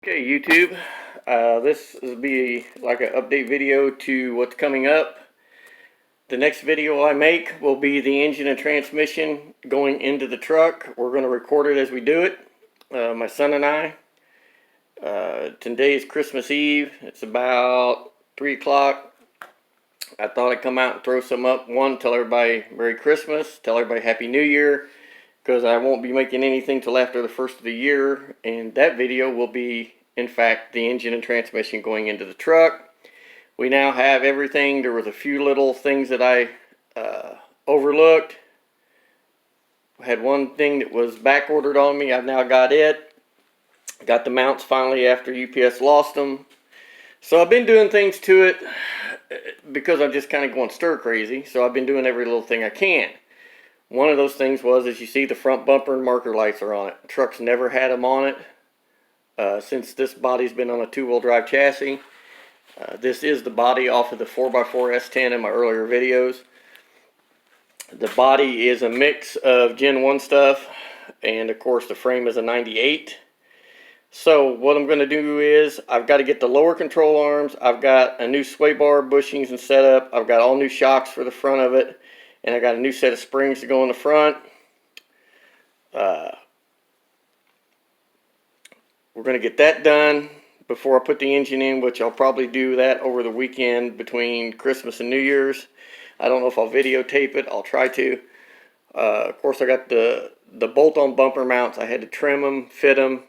Okay, YouTube, this will be like an update video to what's coming up. The next video I make will be the engine and transmission going into the truck. We're going to record it as we do it, my son and I. Today is Christmas Eve. It's about 3 o'clock. I thought I'd come out and throw some up. One, tell everybody Merry Christmas, tell everybody Happy New Year, because I won't be making anything till after the first of the year, and that video will be, in fact, the engine and transmission going into the truck. We now have everything. There was a few little things that I overlooked. I had one thing that was back ordered on me. I've now got it. Got the mounts finally after UPS lost them. So I've been doing things to it because I'm just kind of going stir crazy. So I've been doing every little thing I can. One of those things was, as you see, the front bumper and marker lights are on it. The truck's never had them on it since this body's been on a two-wheel drive chassis. This is the body off of the 4x4 S10 in my earlier videos. The body is a mix of Gen 1 stuff, and of course the frame is a 98. So what I'm going to do is, I've got to get the lower control arms. I've got a new sway bar bushings and setup. I've got all new shocks for the front of it. And I got a new set of springs to go in the front. We're going to get that done before I put the engine in, which I'll probably do that over the weekend between Christmas and New Year's. I don't know if I'll videotape it. I'll try to. Of course, I got the bolt-on bumper mounts. I had to trim them, fit them,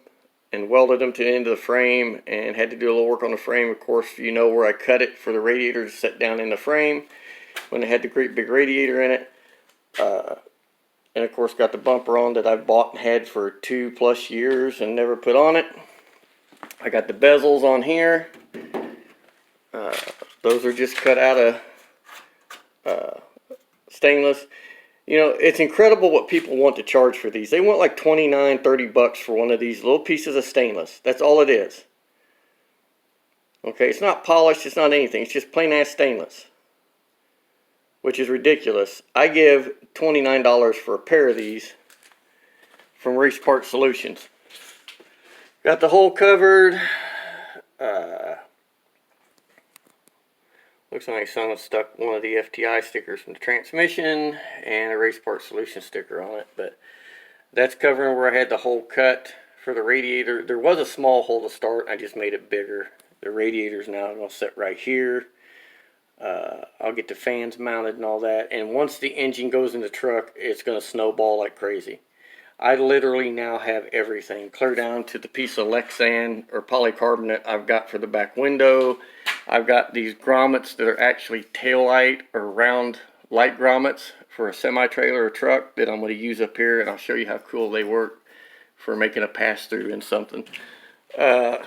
and welded them to the end of the frame, and had to do a little work on the frame. Of course, you know where I cut it for the radiator to set down in the frame when it had the great big radiator in it. And of course got the bumper on that I've bought and had for 2+ years and never put on it. I got the bezels on here. Those are just cut out of stainless. You know, it's incredible what people want to charge for these. They want like $29-$30 for one of these little pieces of stainless. That's all it is. Okay, it's not polished, it's not anything. It's just plain ass stainless, which is ridiculous. I give $29 for a pair of these from Race Part Solutions. Got the hole covered. Looks like someone stuck one of the FTI stickers from the transmission and a Race Part Solution sticker on it. But that's covering where I had the hole cut for the radiator. There was a small hole to start. I just made it bigger. The radiator's now going to sit right here. I'll get the fans mounted and all that. And once the engine goes in the truck, it's going to snowball like crazy. I literally now have everything, clear down to the piece of Lexan or polycarbonate I've got for the back window. I've got these grommets that are actually tail light or round light grommets for a semi-trailer or truck that I'm going to use up here. And I'll show you how cool they work for making a pass-through in something. You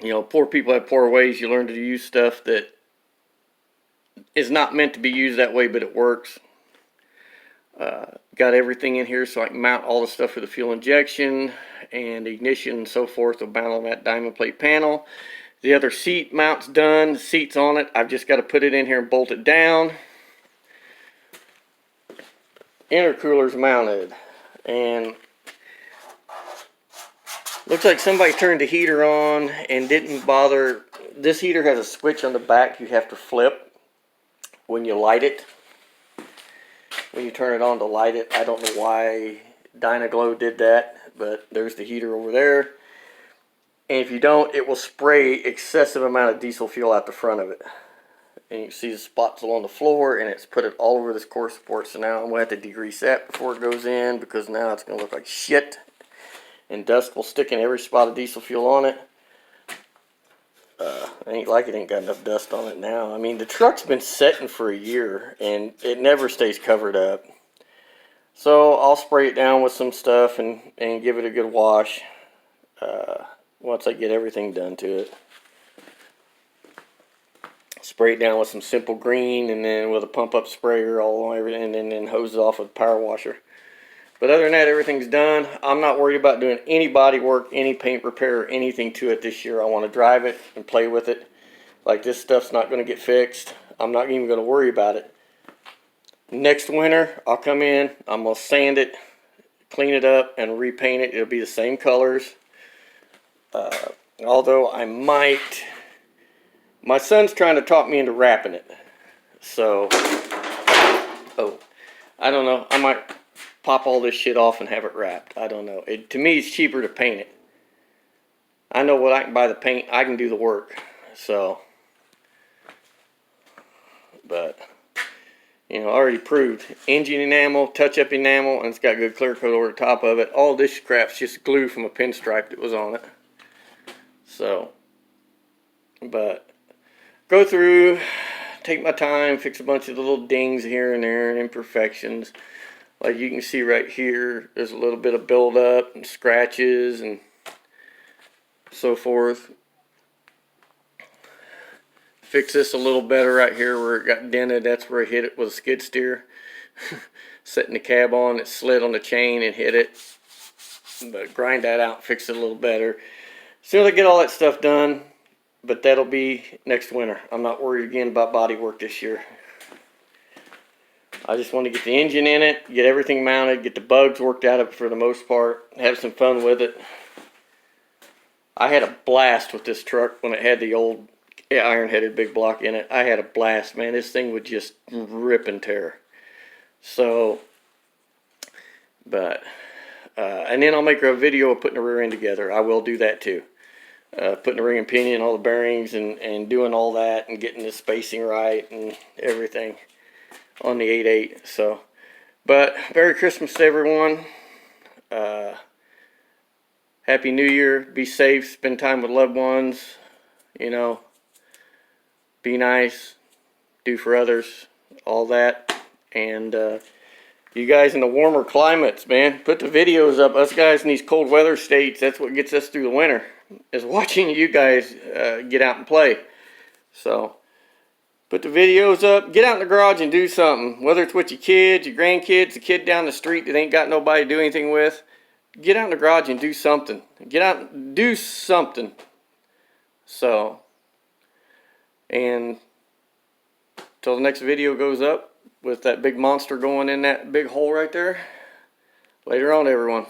know, poor people have poor ways. You learn to use stuff that is not meant to be used that way, but it works. Got everything in here so I can mount all the stuff for the fuel injection and ignition and so forth. Will mount on that diamond plate panel. The other seat mount's done. The seat's on it. I've just got to put it in here and bolt it down. Intercooler's mounted. And looks like somebody turned the heater on and didn't bother. This heater has a switch on the back you have to flip when you light it. When you turn it on to light it. I don't know why Dynaglow did that, but there's the heater over there. And if you don't, it will spray excessive amount of diesel fuel out the front of it. And you can see the spots along the floor, and it's put it all over this core support. So now I'm going to have to degrease that before it goes in, because now it's going to look like shit. And dust will stick in every spot of diesel fuel on it. Ain't like it ain't got enough dust on it now. I mean, the truck's been setting for a year, and it never stays covered up. So I'll spray it down with some stuff and give it a good wash once I get everything done to it. Spray it down with some simple green, and then with a pump-up sprayer all on everything, and then hose it off with a power washer. But other than that, everything's done. I'm not worried about doing any body work, any paint repair, or anything to it this year. I want to drive it and play with it. Like, this stuff's not going to get fixed. I'm not even going to worry about it. Next winter, I'll come in. I'm going to sand it, clean it up, and repaint it. It'll be the same colors. Although I might, my son's trying to talk me into wrapping it. So, oh, I don't know. I might pop all this shit off and have it wrapped. I don't know. To me, it's cheaper to paint it. I know what I can buy the paint. I can do the work. So, but, you know, already proved. Engine enamel, touch-up enamel, and it's got good clear coat over the top of it. All this crap's just glue from a pinstripe that was on it. So, but, go through, take my time, fix a bunch of the little dings here and there and imperfections. Like you can see right here, there's a little bit of buildup and scratches and so forth. Fix this a little better right here where it got dented. That's where I hit it with a skid steer. Setting the cab on, it slid on the chain and hit it. But grind that out, fix it a little better. As soon as I get all that stuff done, but that'll be next winter. I'm not worried again about body work this year. I just want to get the engine in it, get everything mounted, get the bugs worked out of it for the most part, have some fun with it. I had a blast with this truck when it had the old iron-headed big block in it. I had a blast, man. This thing would just rip and tear. So, but, and then I'll make a video of putting the rear end together. I will do that too. Putting the ring and pinion, all the bearings, and doing all that, and getting the spacing right, and everything on the 8.8. So, but Merry Christmas to everyone. Happy New Year. Be safe. Spend time with loved ones. You know, be nice. Do for others. All that. And you guys in the warmer climates, man, put the videos up. Us guys in these cold weather states, that's what gets us through the winter, is watching you guys get out and play. So, put the videos up. Get out in the garage and do something. Whether it's with your kids, your grandkids, the kid down the street that ain't got nobody to do anything with. Get out in the garage and do something. Get out and do something. So, and till the next video goes up with that big monster going in that big hole right there. Later on, everyone.